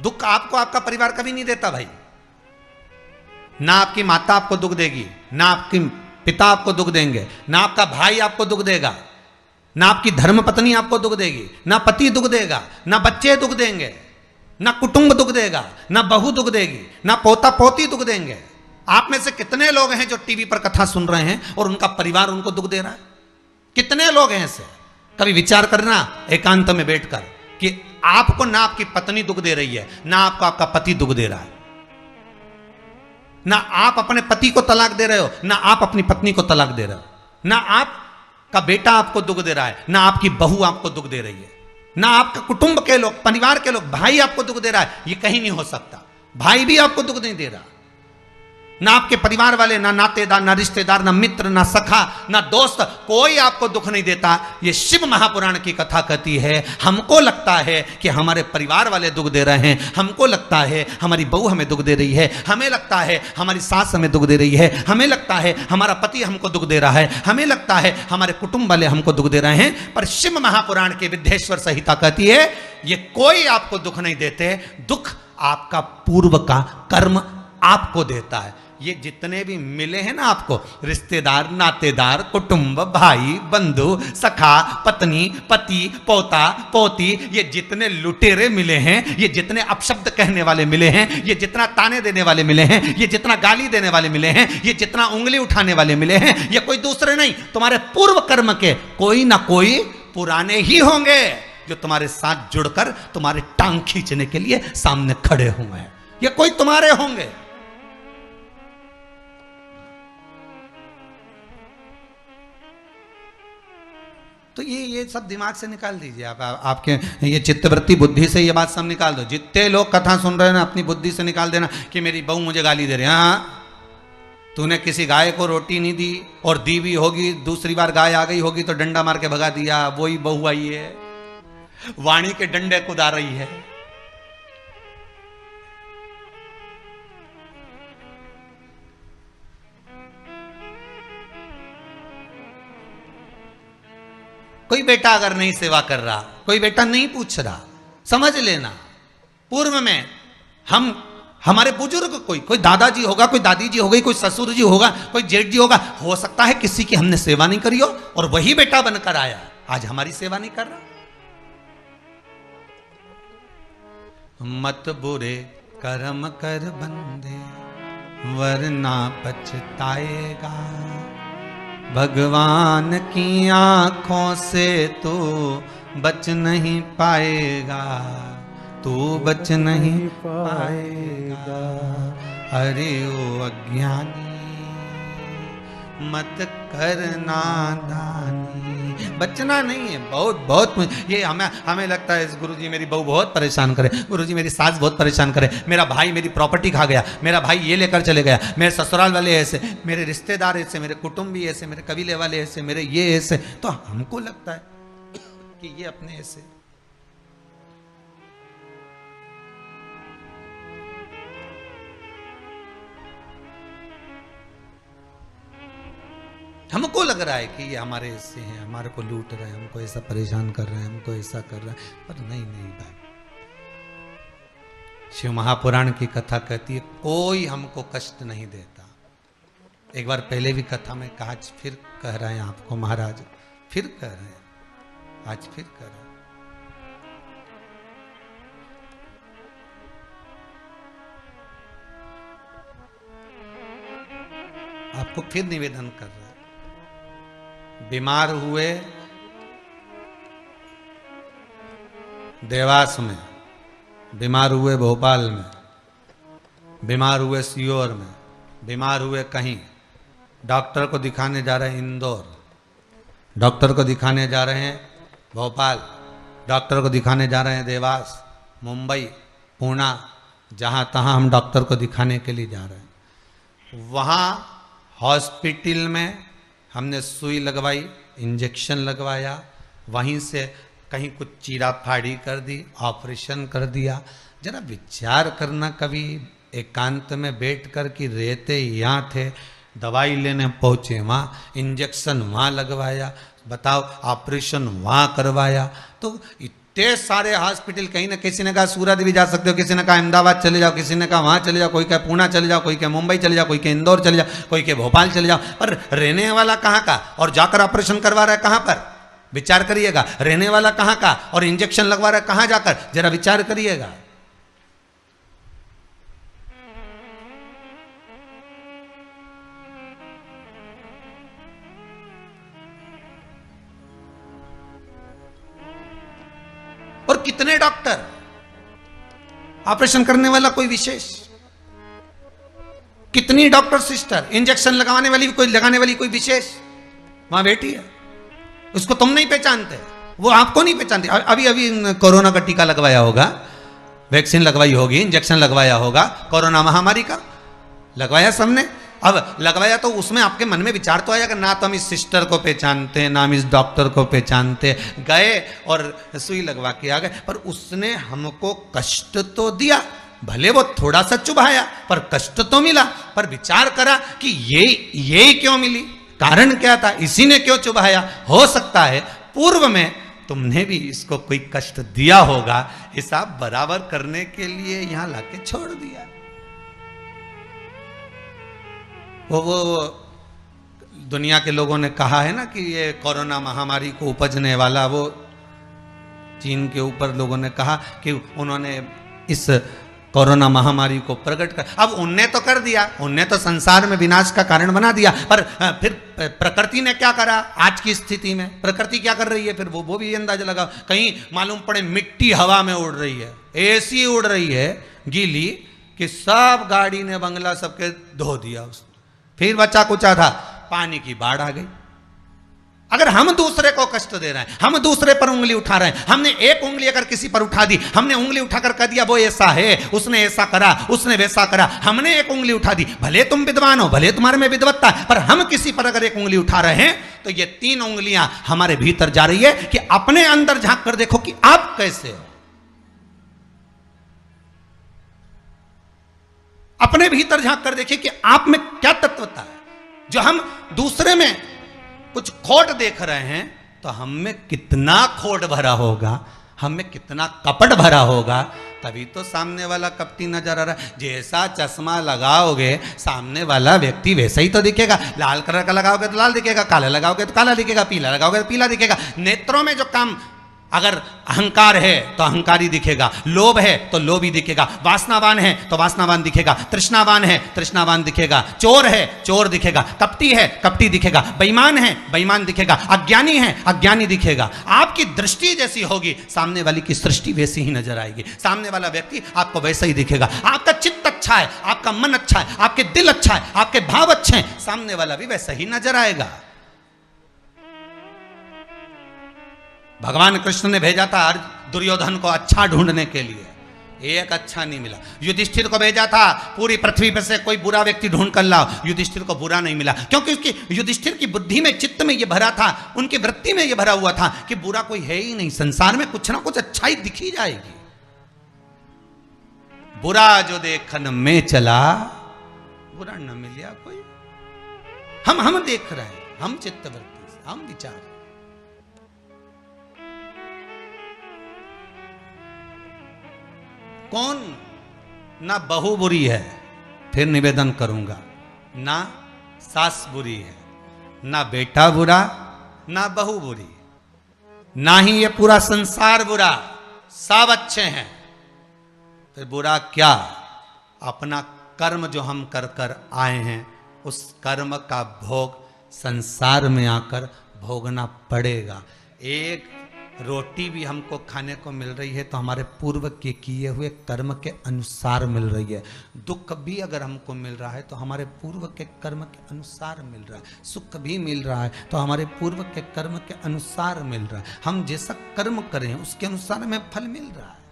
दुख आपको आपका परिवार कभी नहीं देता भाई। ना आपकी माता आपको दुख देगी, ना आपकी पिता आपको दुख देंगे, ना आपका भाई आपको दुख देगा, ना आपकी धर्म पत्नी आपको दुख देगी, ना पति दुख देगा, ना बच्चे दुख देंगे, ना कुटुंब दुख देगा, ना बहू दुख देगी, ना पोता पोती दुख देंगे। आप में से कितने लोग हैं जो टीवी पर कथा सुन रहे हैं और उनका परिवार उनको दुख दे रहा है? कितने लोग हैं ऐसे? कभी विचार करना एकांत में बैठकर कि आपको ना आपकी पत्नी दुख दे रही है, ना आपको आपका पति दुख दे रहा है, ना आप अपने पति को तलाक दे रहे हो, ना आप अपनी पत्नी को तलाक दे रहे हो, ना आपका बेटा आपको दुख दे रहा है, ना आपकी बहू आपको दुख दे रही है, ना आपका कुटुंब के लोग, परिवार के लोग, भाई आपको दुख दे रहा है। ये कहीं नहीं हो सकता। भाई भी आपको दुख नहीं दे रहा, ना आपके परिवार वाले, ना नातेदार, ना रिश्तेदार, ना मित्र, ना सखा, ना दोस्त, कोई आपको दुख नहीं देता। ये शिव महापुराण की कथा कहती है हमको लगता है कि हमारे परिवार वाले दुख दे रहे हैं, हमको लगता है हमारी बहू हमें दुख दे रही है, हमें लगता है हमारी सास हमें दुख दे रही है, हमें लगता है हमारा पति हमको दुख दे रहा है, हमें लगता है हमारे कुटुंब वाले हमको दुख दे रहे हैं। पर शिव महापुराण की विद्येश्वर संहिता कहती है ये कोई आपको दुख नहीं देते, दुख आपका पूर्व का कर्म आपको देता है। ये जितने भी मिले हैं ना आपको, रिश्तेदार, नातेदार, कुटुंब, भाई, बंधु, सखा, पत्नी, पति, पोता, पोती, ये जितने लुटेरे मिले हैं, ये जितने अपशब्द कहने वाले मिले हैं, ये जितना ताने देने वाले मिले हैं, ये जितना गाली देने वाले मिले हैं, ये जितना उंगली उठाने वाले मिले हैं, ये कोई दूसरे नहीं, तुम्हारे पूर्व कर्म के कोई ना कोई पुराने ही होंगे जो तुम्हारे साथ जुड़कर तुम्हारे टांग खींचने के लिए सामने खड़े हुए हैं। ये कोई तुम्हारे होंगे। तो ये सब दिमाग से निकाल दीजिए आप आपके ये चित्तवृत्ति बुद्धि से ये बात सब निकाल दो। जितने लोग कथा सुन रहे हैं ना, अपनी बुद्धि से निकाल देना कि मेरी बहू मुझे गाली दे रही है। हाँ, तूने किसी गाय को रोटी नहीं दी और दी भी होगी, दूसरी बार गाय आ गई होगी तो डंडा मार के भगा दिया, वही बहू आई है, वाणी के डंडे कुदा रही है। कोई बेटा अगर नहीं सेवा कर रहा, कोई बेटा नहीं पूछ रहा, समझ लेना पूर्व में हमारे बुजुर्ग कोई दादाजी होगा, कोई दादी जी हो गई, कोई ससुर जी होगा, कोई जेठ जी होगा, हो सकता है किसी की हमने सेवा नहीं करी हो और वही बेटा बनकर आया, आज हमारी सेवा नहीं कर रहा। मत बुरे कर्म कर बंदे वरना पछताएगा, भगवान की आंखों से तू बच नहीं पाएगा, तू बच नहीं पाएगा। अरे ओ अज्ञानी मत करना दानी। बचना नहीं है, बहुत ये हमें लगता है गुरुजी मेरी बहू बहुत परेशान करे, गुरुजी मेरी सास बहुत परेशान करे, मेरा भाई मेरी प्रॉपर्टी खा गया, मेरा भाई ये लेकर चले गया, मेरे ससुराल वाले ऐसे, मेरे रिश्तेदार ऐसे, मेरे कुटुंबी ऐसे, मेरे कबीले वाले ऐसे, मेरे ये ऐसे। तो हमको लगता है कि ये अपने ऐसे। हमको लग रहा है कि ये हमारे ऐसे हैं, हमारे को लूट रहे हैं, हमको ऐसा परेशान कर रहे हैं, हमको ऐसा कर रहे हैं, पर नहीं भाई। शिव महापुराण की कथा कहती है कोई हमको कष्ट नहीं देता। एक बार पहले भी कथा में कहा, आज फिर कह रहे हैं आपको महाराज, फिर कह रहे हैं, आज फिर कह रहे हैं। आपको फिर निवेदन कर रहा है, बीमार हुए देवास में, बीमार हुए भोपाल में, बीमार हुए सीहोर में, बीमार हुए कहीं, डॉक्टर को दिखाने जा रहे हैं इंदौर, डॉक्टर को दिखाने जा रहे हैं भोपाल, डॉक्टर को दिखाने जा रहे हैं देवास, मुंबई, पुणे, जहाँ तहाँ हम डॉक्टर को दिखाने के लिए जा रहे हैं। वहाँ हॉस्पिटल में हमने सुई लगवाई, इंजेक्शन लगवाया, वहीं से कहीं कुछ चीरा फाड़ी कर दी, ऑपरेशन कर दिया। जरा विचार करना कभी एकांत में बैठ कर कि रहते यहाँ थे, दवाई लेने पहुँचे वहाँ, इंजेक्शन वहाँ लगवाया, बताओ ऑपरेशन वहाँ करवाया। तो इतने सारे हॉस्पिटल, कहीं ना किसी ने कहा सूरत भी जा सकते हो, किसी ने कहा अहमदाबाद चले जाओ, किसी ने कहा वहां चले जाओ, कोई कहे पूना चले जाओ, कोई कहे मुंबई चले जाओ, कोई कहे इंदौर चले जाओ, कोई कहे भोपाल चले जाओ। पर रहने वाला कहाँ का और जाकर ऑपरेशन करवा रहा है कहाँ पर? विचार करिएगा। रहने वाला कहाँ का और इंजेक्शन लगवा रहा है कहाँ जाकर? जरा विचार करिएगा। और कितने डॉक्टर, ऑपरेशन करने वाला कोई विशेष, कितनी डॉक्टर सिस्टर, इंजेक्शन लगाने वाली कोई, लगाने वाली कोई विशेष वहां बैठी है, उसको तुम नहीं पहचानते, वो आपको नहीं पहचानते। अभी अभी कोरोना का टीका लगवाया होगा, वैक्सीन लगवाई होगी, इंजेक्शन लगवाया होगा, कोरोना महामारी का लगवाया सबने। अब लगवाया तो उसमें आपके मन में विचार तो आएगा, ना तो हम इस सिस्टर को पहचानते हैं, ना हम इस डॉक्टर को पहचानते, गए और सुई लगवा के आ गए। पर उसने हमको कष्ट तो दिया, भले वो थोड़ा सा चुभाया पर कष्ट तो मिला। पर विचार करा कि ये क्यों मिली, कारण क्या था, इसी ने क्यों चुभाया। हो सकता है पूर्व में तुमने भी इसको कोई कष्ट दिया होगा, हिसाब बराबर करने के लिए यहां लाके छोड़ दिया। वो दुनिया के लोगों ने कहा है ना कि ये कोरोना महामारी को उपजने वाला, वो चीन के ऊपर लोगों ने कहा कि उन्होंने इस कोरोना महामारी को प्रकट कर, अब उनने तो कर दिया, उनने तो संसार में विनाश का कारण बना दिया। पर फिर प्रकृति ने क्या करा आज की स्थिति में, प्रकृति क्या कर रही है फिर वो भी अंदाजा लगा। कहीं मालूम पड़े मिट्टी हवा में उड़ रही है, ऐसी उड़ रही है गीली कि सब गाड़ी ने बंगला सबके धो दिया उसने। फिर बचा कुचा था, पानी की बाढ़ आ गई। अगर हम दूसरे को कष्ट दे रहे हैं, हम दूसरे पर उंगली उठा रहे हैं, हमने एक उंगली अगर किसी पर उठा दी, हमने उंगली उठाकर कह दिया वो ऐसा है, उसने ऐसा करा, उसने वैसा करा, हमने एक उंगली उठा दी, भले तुम विद्वान हो, भले तुम्हारे में विद्वत्ता है, पर हम किसी पर अगर एक उंगली उठा रहे हैं तो ये 3 उंगलियां हमारे भीतर जा रही है कि अपने अंदर झांक कर देखो कि आप कैसे हो, अपने भीतर झांक कर देखिए कि आप में क्या तत्वता है। जो हम दूसरे में कुछ खोट देख रहे हैं तो हम में कितना खोट भरा होगा, हम में कितना कपट भरा होगा, तभी तो सामने वाला कपटी नजर आ रहा है। जैसा चश्मा लगाओगे सामने वाला व्यक्ति वैसा ही तो दिखेगा। लाल कलर का लगाओगे तो लाल दिखेगा, काला लगाओगे तो काला दिखेगा, पीला लगाओगे तो पीला दिखेगा। नेत्रों में जो काम, अगर अहंकार है तो अहंकारी दिखेगा, लोभ है तो लोभी दिखेगा, वासनावान है तो वासनावान दिखेगा, तृष्णावान है तृष्णावान दिखेगा, चोर है चोर दिखेगा, कपटी है कपटी दिखेगा, बेईमान है बेईमान दिखेगा, अज्ञानी है अज्ञानी दिखेगा। आपकी दृष्टि जैसी होगी सामने वाली की सृष्टि वैसी ही नजर आएगी, सामने वाला व्यक्ति आपको वैसा ही दिखेगा। आपका चित्त अच्छा है, आपका मन अच्छा है, आपके दिल अच्छा है, आपके भाव अच्छे हैं, सामने वाला भी वैसा ही नजर आएगा। भगवान कृष्ण ने भेजा था दुर्योधन को अच्छा ढूंढने के लिए, एक अच्छा नहीं मिला। युधिष्ठिर को भेजा था पूरी पृथ्वी पर से कोई बुरा व्यक्ति ढूंढ कर लाओ, युधिष्ठिर को बुरा नहीं मिला, क्योंकि उसकी युधिष्ठिर की बुद्धि में, चित्त में ये भरा था, उनकी वृत्ति में ये भरा हुआ था कि बुरा कोई है ही नहीं, संसार में कुछ ना कुछ अच्छाई दिख ही जाएगी। बुरा जो देखन में चला बुरा न मिलिया कोई। हम देख रहे हैं, हम चित्तवृत्ति से, हम विचार। कौन ना बहू बुरी है, फिर निवेदन करूंगा, ना सास बुरी है, ना बेटा बुरा, ना बहू बुरी, ना ही ये पूरा संसार बुरा, सब अच्छे हैं। फिर बुरा क्या, अपना कर्म जो हम कर कर आए हैं उस कर्म का भोग संसार में आकर भोगना पड़ेगा। एक रोटी भी हमको खाने को मिल रही है तो हमारे पूर्व के किए हुए कर्म के अनुसार मिल रही है। दुख भी अगर हमको मिल रहा है तो हमारे पूर्व के कर्म के अनुसार मिल रहा है। सुख भी मिल रहा है तो हमारे पूर्व के कर्म के अनुसार मिल रहा है। हम जैसा कर्म करें उसके अनुसार हमें फल मिल रहा है।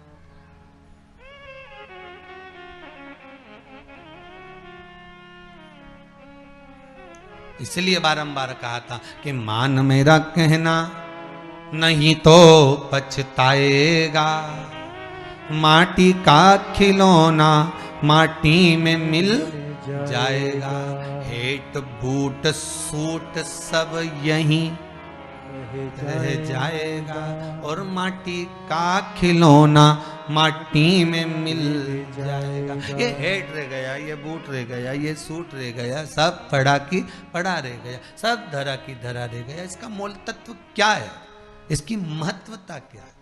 इसलिए बारंबार कहा था कि मान मेरा कहना नहीं तो पछताएगा, माटी का खिलौना माटी में मिल जाएगा, हेट बूट सूट सब यहीं रह जाएगा, और माटी का खिलौना माटी में मिल जाएगा। ये हेड रह गया, ये बूट रह गया, ये सूट रह गया, सब पड़ा की पड़ा रह गया, सब धरा की धरा रह गया। इसका मूल तत्व क्या है? इसकी महत्वता क्या है?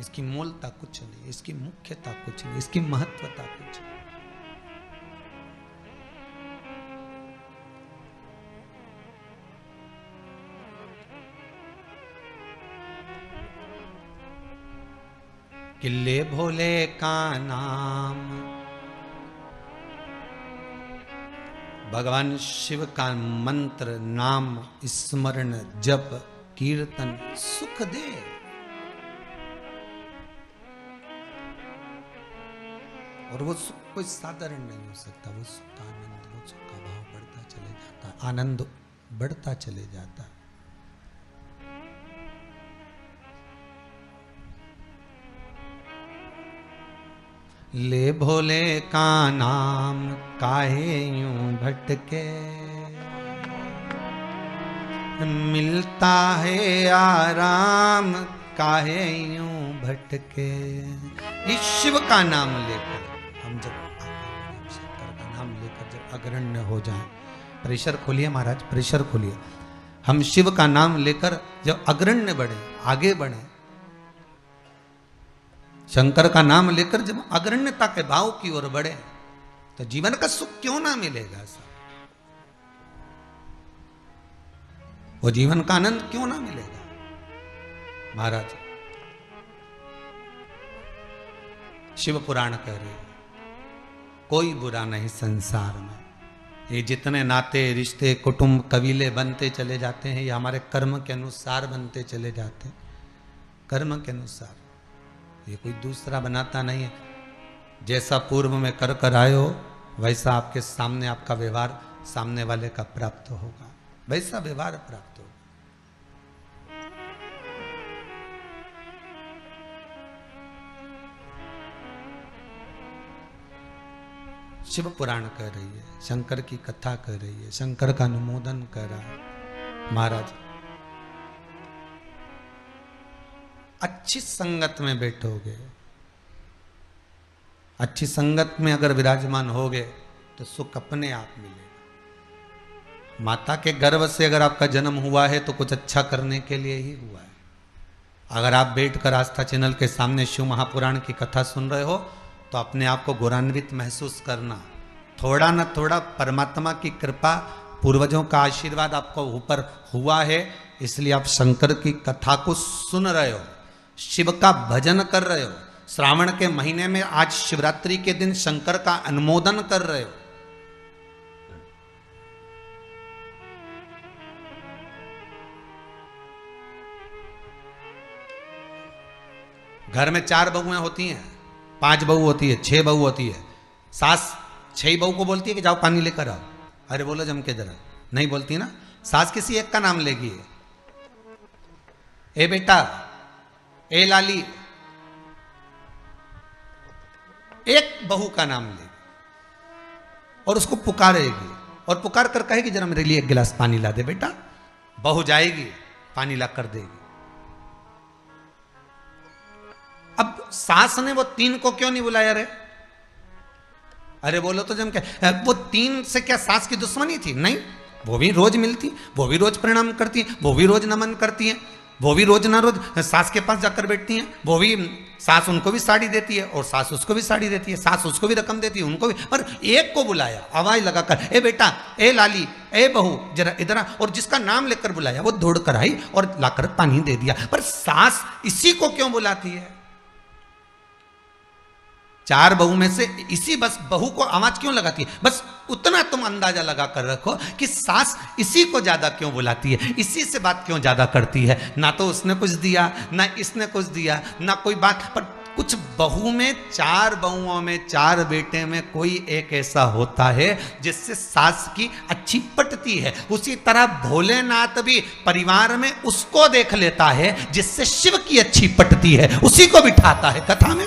इसकी मूलता कुछ नहीं, इसकी मुख्यता कुछ नहीं, इसकी महत्वता कुछ नहीं। किले भोले का नाम, भगवान शिव का मंत्र, नाम स्मरण जप कीर्तन सुख दे। और वो सुख कोई साधारण नहीं हो सकता। वो सुख का आनंद, वो सुख का भाव बढ़ता चले जाता, आनंद बढ़ता चले जाता। ले भोले का नाम काहे यूं भटके, मिलता है आराम काहे यूं भटके। इस शिव का नाम लेकर हम जब शंकर का नाम लेकर जब अग्रण्य हो जाएं, प्रेशर खोलिए महाराज, प्रेशर खोलिए। हम शिव का नाम लेकर जब अग्रण्य बढ़े, आगे बढ़े, शंकर का नाम लेकर जब अग्रण्यता के भाव की ओर बढ़े, तो जीवन का सुख क्यों ना मिलेगा साहब? वो जीवन का आनंद क्यों ना मिलेगा महाराज? शिव पुराण कह रहे हैं, कोई बुरा नहीं संसार में। ये जितने नाते रिश्ते कुटुंब कबीले बनते चले जाते हैं, ये हमारे कर्म के अनुसार बनते चले जाते हैं। कर्म के अनुसार, ये कोई दूसरा बनाता नहीं है। जैसा पूर्व में कर कर आए हो, वैसा आपके सामने आपका व्यवहार सामने वाले का प्राप्त होगा, वैसा व्यवहार प्राप्त होगा। शिव पुराण कह रही है, शंकर की कथा कह रही है, शंकर का अनुमोदन कर रहा है महाराज। अच्छी संगत में बैठोगे, अच्छी संगत में अगर विराजमान होगे तो सुख अपने आप मिलेगा। माता के गर्भ से अगर आपका जन्म हुआ है तो कुछ अच्छा करने के लिए ही हुआ है। अगर आप बैठकर आस्था चैनल के सामने शिव महापुराण की कथा सुन रहे हो तो अपने आप को गौरवान्वित महसूस करना। थोड़ा न थोड़ा परमात्मा की कृपा, पूर्वजों का आशीर्वाद आपको ऊपर हुआ है, इसलिए आप शंकर की कथा को सुन रहे हो, शिव का भजन कर रहे हो। श्रावण के महीने में आज शिवरात्रि के दिन शंकर का अनुमोदन कर रहे हो। घर में 4 बहुएं होती हैं, 5 बहू होती है, 6 बहू होती है। सास 6 बहू को बोलती है कि जाओ पानी लेकर आओ, अरे बोलो जम के जरा, नहीं बोलती ना। सास किसी एक का नाम लेगी, ए बेटा, ए लाली, एक बहू का नाम लेगी और उसको पुकारेगी और पुकार कर कहेगी जरा मेरे लिए 1 गिलास पानी ला दे बेटा। बहू जाएगी, पानी ला कर देगी। अब सास ने वो 3 को क्यों नहीं बुलाया रे? अरे बोलो तो जम क्या, वो 3 से क्या सास की दुश्मनी थी? नहीं, वो भी रोज मिलती, वो भी रोज प्रणाम करती है, वो भी रोज नमन करती है, वो भी रोज ना रोज सास के पास जाकर बैठती हैं। वो भी, सास उनको भी साड़ी देती है और सास उसको भी साड़ी देती है, सास उसको भी रकम देती है, उनको भी। पर एक को बुलाया आवाज लगाकर, ए बेटा, ए लाली, ए बहू, जरा इधर आ। और जिसका नाम लेकर बुलाया वो दौड़ कर आई और लाकर पानी दे दिया। पर सास इसी को क्यों बुलाती है? 4 बहू में से इसी बस बहू को आवाज क्यों लगाती है? बस उतना तुम अंदाजा लगा कर रखो कि सास इसी को ज्यादा क्यों बुलाती है, इसी से बात क्यों ज्यादा करती है। ना तो उसने कुछ दिया, ना इसने कुछ दिया, ना कोई बात। पर कुछ बहू में, 4 बहुओं में, 4 बेटे में कोई एक ऐसा होता है जिससे सास की अच्छी पटती है। उसी तरह भोलेनाथ भी परिवार में उसको देख लेता है जिससे शिव की अच्छी पटती है, उसी को बिठाता है कथा में।